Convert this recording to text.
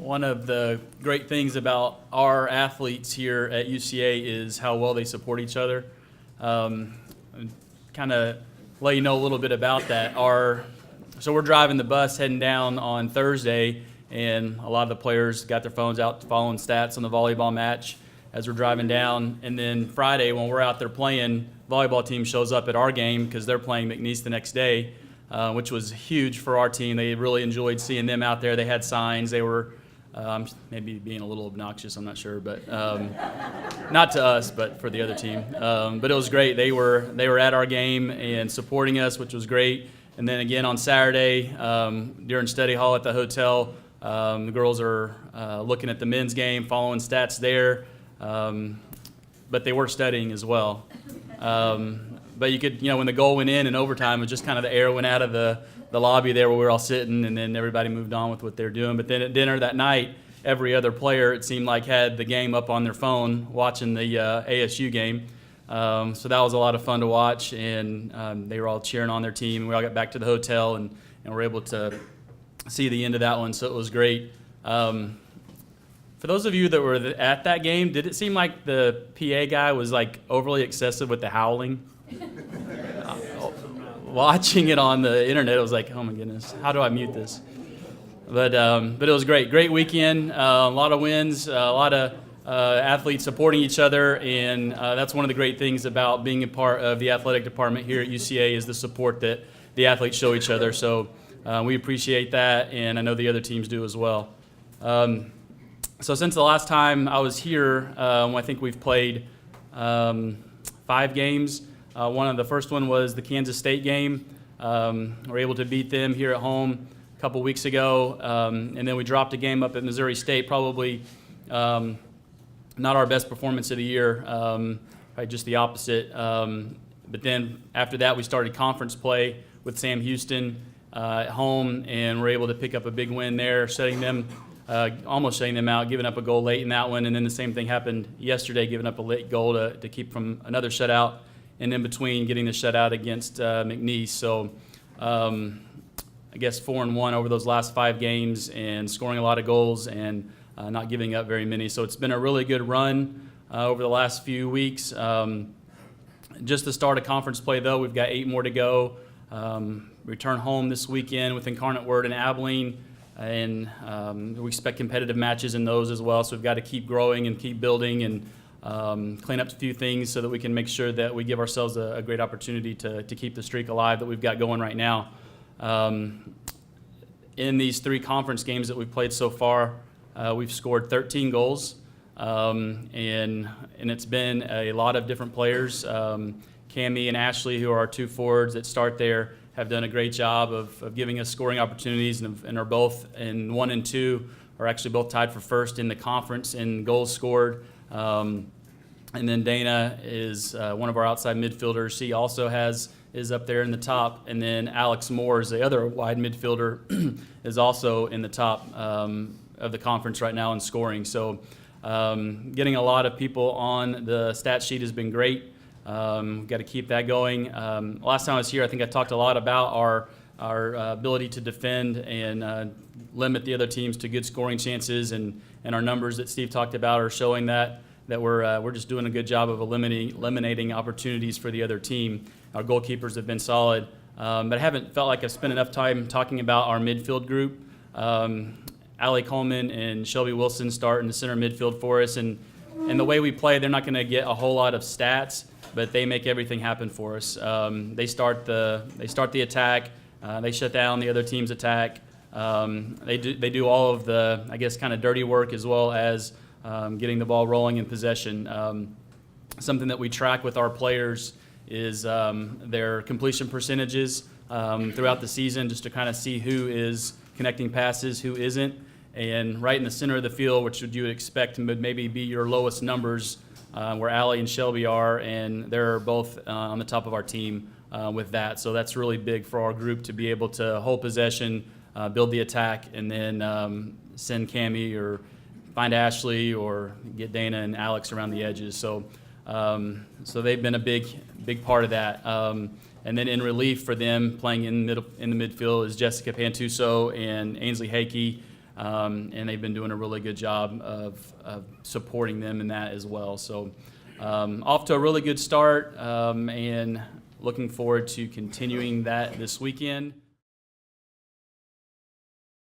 One of the great things about our athletes here at UCA is how well they support each other. Kind of let you know a little bit about that. So we're driving the bus heading down on Thursday, and a lot of the players got their phones out following stats on the volleyball match as we're driving down. And then Friday, when we're out there playing, volleyball team shows up at our game because they're playing McNeese the next day, which was huge for our team. They really enjoyed seeing them out there. They had signs. They were maybe being a little obnoxious, I'm not sure, but not to us, but for the other team. But it was great. They were at our game and supporting us, which was great. And then again on Saturday, during study hall at the hotel, the girls are looking at the men's game, following stats there, but they were studying as well. But you could, when the goal went in overtime, it was just kind of the air went out of the lobby there where we were all sitting, and then everybody moved on with what they're doing. But then at dinner that night, every other player, it seemed like, had the game up on their phone watching the ASU game. So that was a lot of fun to watch, and they were all cheering on their team. We all got back to the hotel and were able to see the end of that one, so it was great. For those of you that were at that game, did it seem like the PA guy was like overly excessive with the howling? Watching it on the internet, it was like, oh my goodness, how do I mute this? But it was great weekend, a lot of wins, a lot of athletes supporting each other, and that's one of the great things about being a part of the athletic department here at UCA is the support that the athletes show each other. So we appreciate that, and I know the other teams do as well. So since the last time I was here, I think we've played 5 games. One of the first one was the Kansas State game. We were able to beat them here at home a couple weeks ago, and then we dropped a game up at Missouri State, probably not our best performance of the year, probably just the opposite. But then after that, we started conference play with Sam Houston at home, and we're able to pick up a big win there, almost shutting them out, giving up a goal late in that one. And then the same thing happened yesterday, giving up a late goal to keep from another shutout, and in between getting the shutout against McNeese. So I guess 4-1 over those last 5 games, and scoring a lot of goals and not giving up very many. So it's been a really good run over the last few weeks. Just the start of conference play, though, we've got 8 more to go. Return home this weekend with Incarnate Word and Abilene, and we expect competitive matches in those as well. So we've got to keep growing and keep building and clean up a few things so that we can make sure that we give ourselves a great opportunity to keep the streak alive that we've got going right now. In these 3 conference games that we've played so far, we've scored 13 goals, and it's been a lot of different players. Cammie and Ashley, who are our 2 forwards that start there, have done a great job of giving us scoring opportunities, and are both in 1 and 2 are actually both tied for first in the conference in goals scored. And then Dana is one of our outside midfielders. She also is up there in the top. And then Alex Moore is the other wide midfielder, is also in the top of the conference right now in scoring. So getting a lot of people on the stat sheet has been great. We've got to keep that going. Last time I was here, I think I talked a lot about our ability to defend and limit the other teams to good scoring chances, and our numbers that Steve talked about are showing that we're just doing a good job of eliminating opportunities for the other team. Our goalkeepers have been solid, but I haven't felt like I've spent enough time talking about our midfield group. Allie Coleman and Shelby Wilson start in the center midfield for us, and the way we play, they're not going to get a whole lot of stats, but they make everything happen for us. They start the attack. They shut down the other team's attack. They do all of the, I guess, kind of dirty work, as well as getting the ball rolling in possession. Something that we track with our players is their completion percentages throughout the season, just to kind of see who is connecting passes, who isn't. And right in the center of the field, which you would expect would maybe be your lowest numbers, where Allie and Shelby are, and they're both on the top of our team with that. So that's really big for our group to be able to hold possession, build the attack, and then send Cammie or find Ashley or get Dana and Alex around the edges. So they've been a big part of that. And then in relief for them, playing in the midfield, is Jessica Pantuso and Ainsley Hakey. and they've been doing a really good job of supporting them in that as well. So off to a really good start, and looking forward to continuing that this weekend.